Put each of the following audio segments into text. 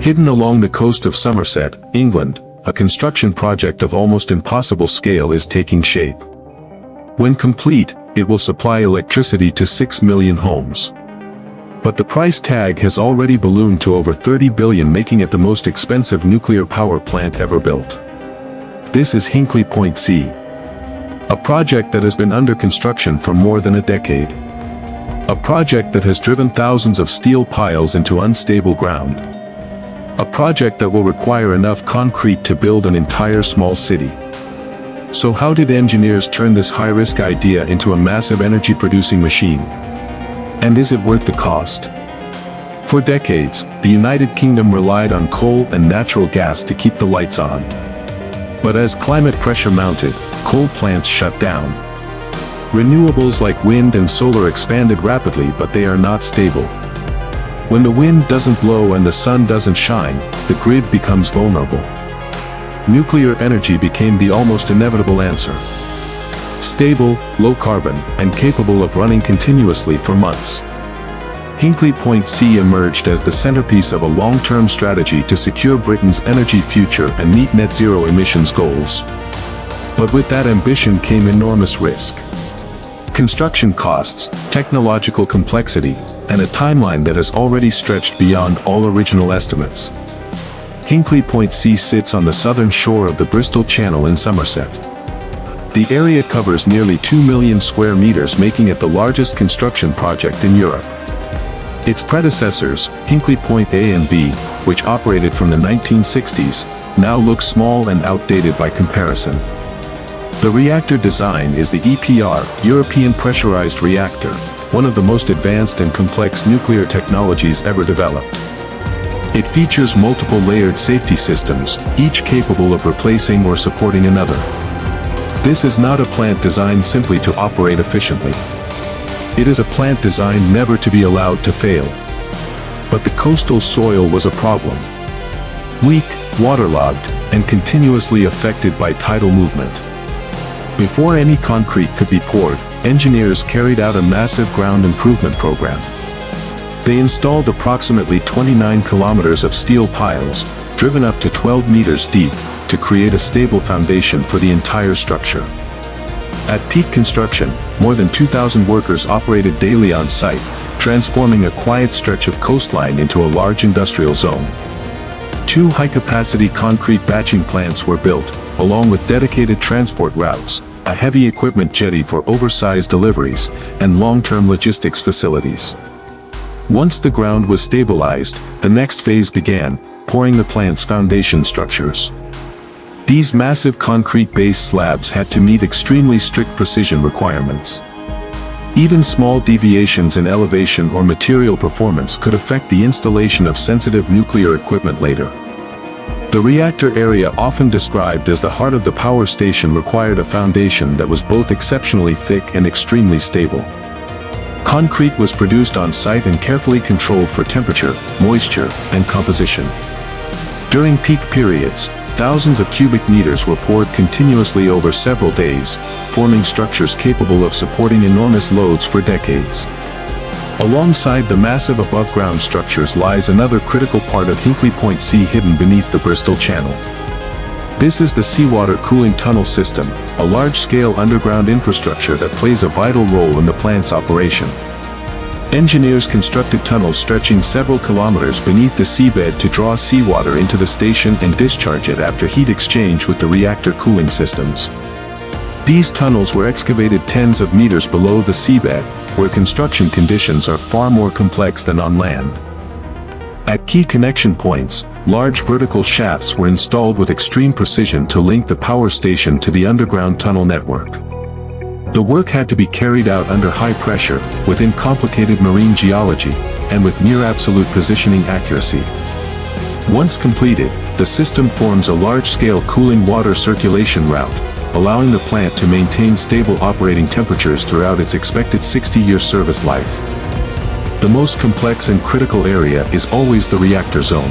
Hidden along the coast of Somerset, England, a construction project of almost impossible scale is taking shape. When complete, it will supply electricity to 6 million homes. But the price tag has already ballooned to over 30 billion, making it the most expensive nuclear power plant ever built. This is Hinkley Point C, a project that has been under construction for more than a decade. A project that has driven thousands of steel piles into unstable ground. A project that will require enough concrete to build an entire small city. So how did engineers turn this high-risk idea into a massive energy-producing machine? And is it worth the cost? For decades, the United Kingdom relied on coal and natural gas to keep the lights on. But as climate pressure mounted, coal plants shut down. Renewables like wind and solar expanded rapidly, but they are not stable. When the wind doesn't blow and the sun doesn't shine, the grid becomes vulnerable. Nuclear energy became the almost inevitable answer. Stable, low carbon, and capable of running continuously for months. Hinkley Point C emerged as the centerpiece of a long-term strategy to secure Britain's energy future and meet net zero emissions goals. But with that ambition came enormous risk. Construction costs, technological complexity, and a timeline that has already stretched beyond all original estimates. Hinkley Point C sits on the southern shore of the Bristol Channel in Somerset. The area covers nearly 2 million square meters, making it the largest construction project in Europe. Its predecessors, Hinkley Point A and B, which operated from the 1960s, now look small and outdated by comparison. The reactor design is the EPR, European Pressurized Reactor, one of the most advanced and complex nuclear technologies ever developed. It features multiple layered safety systems, each capable of replacing or supporting another. This is not a plant designed simply to operate efficiently. It is a plant designed never to be allowed to fail. But the coastal soil was a problem. Weak, waterlogged, and continuously affected by tidal movement. Before any concrete could be poured, engineers carried out a massive ground improvement program. They installed approximately 29 kilometers of steel piles, driven up to 12 meters deep, to create a stable foundation for the entire structure. At peak construction, more than 2,000 workers operated daily on site, transforming a quiet stretch of coastline into a large industrial zone. 2 high-capacity concrete batching plants were built, along with dedicated transport routes, a heavy equipment jetty for oversized deliveries, and long-term logistics facilities. Once the ground was stabilized, the next phase began, pouring the plant's foundation structures. These massive concrete base slabs had to meet extremely strict precision requirements. Even small deviations in elevation or material performance could affect the installation of sensitive nuclear equipment later. The reactor area, often described as the heart of the power station, required a foundation that was both exceptionally thick and extremely stable. Concrete was produced on site and carefully controlled for temperature, moisture, and composition. During peak periods, thousands of cubic meters were poured continuously over several days, forming structures capable of supporting enormous loads for decades. Alongside the massive above-ground structures lies another critical part of Hinkley Point C, hidden beneath the Bristol Channel. This is the seawater cooling tunnel system, a large-scale underground infrastructure that plays a vital role in the plant's operation. Engineers constructed tunnels stretching several kilometers beneath the seabed to draw seawater into the station and discharge it after heat exchange with the reactor cooling systems. These tunnels were excavated tens of meters below the seabed, where construction conditions are far more complex than on land. At key connection points, large vertical shafts were installed with extreme precision to link the power station to the underground tunnel network. The work had to be carried out under high pressure, within complicated marine geology, and with near-absolute positioning accuracy. Once completed, the system forms a large-scale cooling water circulation route, allowing the plant to maintain stable operating temperatures throughout its expected 60-year service life. The most complex and critical area is always the reactor zone.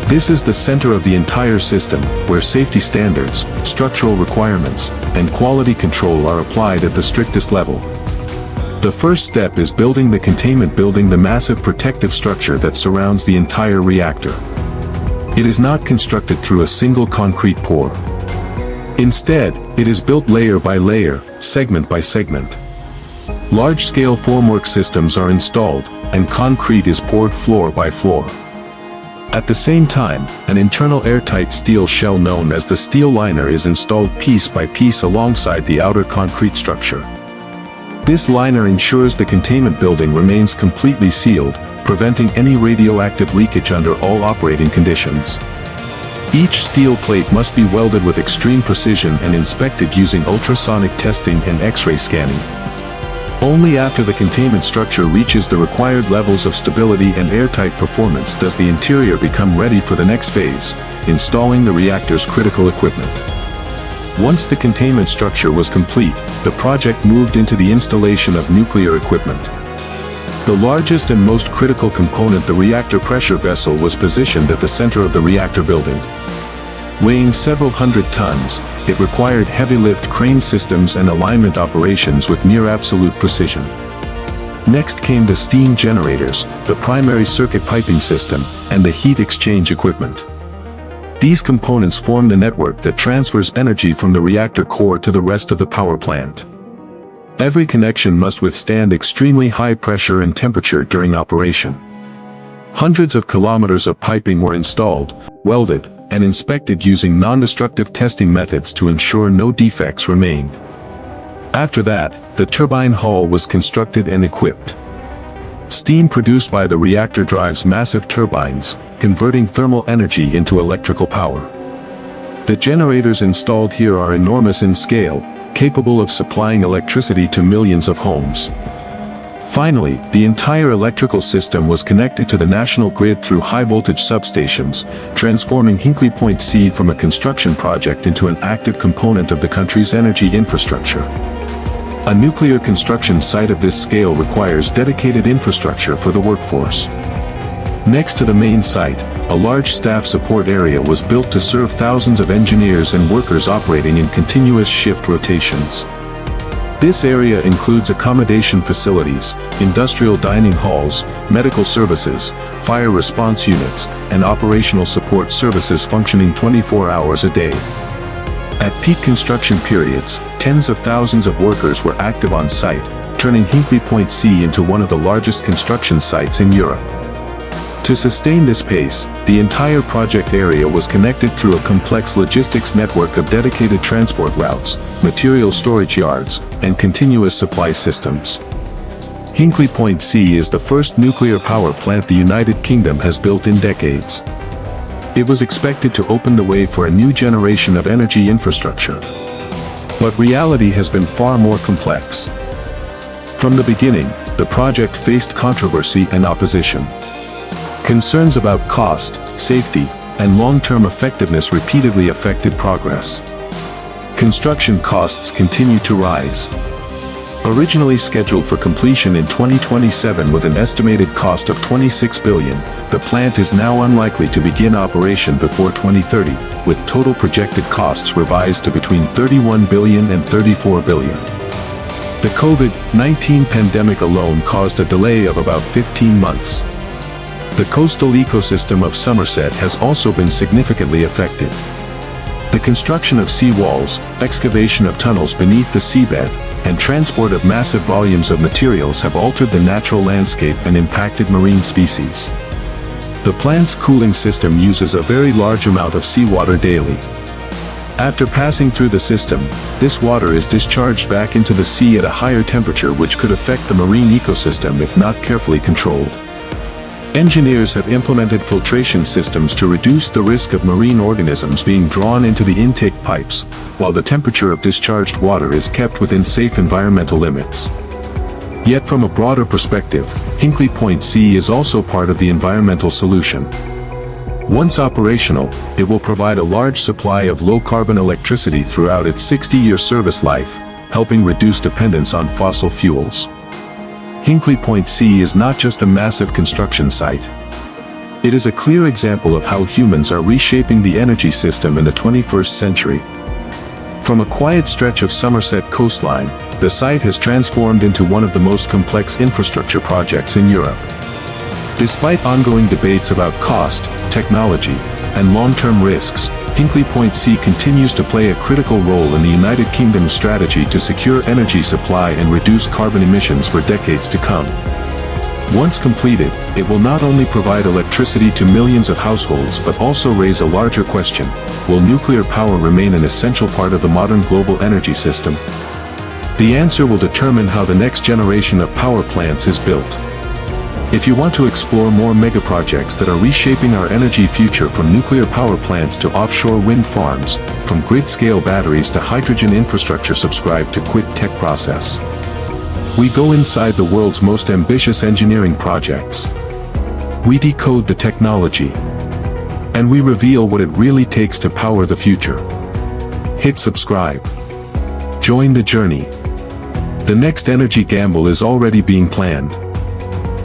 This is the center of the entire system, where safety standards, structural requirements, and quality control are applied at the strictest level. The first step is building the containment building, the massive protective structure that surrounds the entire reactor. It is not constructed through a single concrete pour. Instead, it is built layer by layer, segment by segment. Large-scale formwork systems are installed, and concrete is poured floor by floor. At the same time, an internal airtight steel shell known as the steel liner is installed piece by piece alongside the outer concrete structure. This liner ensures the containment building remains completely sealed, preventing any radioactive leakage under all operating conditions. Each steel plate must be welded with extreme precision and inspected using ultrasonic testing and X-ray scanning. Only after the containment structure reaches the required levels of stability and airtight performance does the interior become ready for the next phase, installing the reactor's critical equipment. Once the containment structure was complete, the project moved into the installation of nuclear equipment. The largest and most critical component, the reactor pressure vessel, was positioned at the center of the reactor building. Weighing several hundred tons, it required heavy-lift crane systems and alignment operations with near-absolute precision. Next came the steam generators, the primary circuit piping system, and the heat exchange equipment. These components form the network that transfers energy from the reactor core to the rest of the power plant. Every connection must withstand extremely high pressure and temperature during operation. Hundreds of kilometers of piping were installed, welded, and inspected using non-destructive testing methods to ensure no defects remained. After that, the turbine hull was constructed and equipped. Steam produced by the reactor drives massive turbines, converting thermal energy into electrical power. The generators installed here are enormous in scale, capable of supplying electricity to millions of homes. Finally, the entire electrical system was connected to the national grid through high-voltage substations, transforming Hinkley Point C from a construction project into an active component of the country's energy infrastructure. A nuclear construction site of this scale requires dedicated infrastructure for the workforce. Next to the main site, a large staff support area was built to serve thousands of engineers and workers operating in continuous shift rotations. This area includes accommodation facilities, industrial dining halls, medical services, fire response units, and operational support services functioning 24 hours a day. At peak construction periods, tens of thousands of workers were active on site, turning Hinkley Point C into one of the largest construction sites in Europe. To sustain this pace, the entire project area was connected through a complex logistics network of dedicated transport routes, material storage yards, and continuous supply systems. Hinkley Point C is the first nuclear power plant the United Kingdom has built in decades. It was expected to open the way for a new generation of energy infrastructure. But reality has been far more complex. From the beginning, the project faced controversy and opposition. Concerns about cost, safety, and long-term effectiveness repeatedly affected progress. Construction costs continue to rise. Originally scheduled for completion in 2027 with an estimated cost of $26 billion, the plant is now unlikely to begin operation before 2030, with total projected costs revised to between $31 billion and $34 billion. The COVID-19 pandemic alone caused a delay of about 15 months. The coastal ecosystem of Somerset has also been significantly affected. The construction of seawalls, excavation of tunnels beneath the seabed, and transport of massive volumes of materials have altered the natural landscape and impacted marine species. The plant's cooling system uses a very large amount of seawater daily. After passing through the system, this water is discharged back into the sea at a higher temperature, which could affect the marine ecosystem if not carefully controlled. Engineers have implemented filtration systems to reduce the risk of marine organisms being drawn into the intake pipes, while the temperature of discharged water is kept within safe environmental limits. Yet from a broader perspective, Hinkley Point C is also part of the environmental solution. Once operational, it will provide a large supply of low-carbon electricity throughout its 60-year service life, helping reduce dependence on fossil fuels. Hinkley Point C is not just a massive construction site. It is a clear example of how humans are reshaping the energy system in the 21st century. From a quiet stretch of Somerset coastline, the site has transformed into one of the most complex infrastructure projects in Europe. Despite ongoing debates about cost, technology, and long-term risks, Hinkley Point C continues to play a critical role in the United Kingdom's strategy to secure energy supply and reduce carbon emissions for decades to come. Once completed, it will not only provide electricity to millions of households but also raise a larger question: will nuclear power remain an essential part of the modern global energy system? The answer will determine how the next generation of power plants is built. If you want to explore more megaprojects that are reshaping our energy future, from nuclear power plants to offshore wind farms, from grid-scale batteries to hydrogen infrastructure, subscribe to Quick Tech Process. We go inside the world's most ambitious engineering projects. We decode the technology. And we reveal what it really takes to power the future. Hit subscribe. Join the journey. The next energy gamble is already being planned.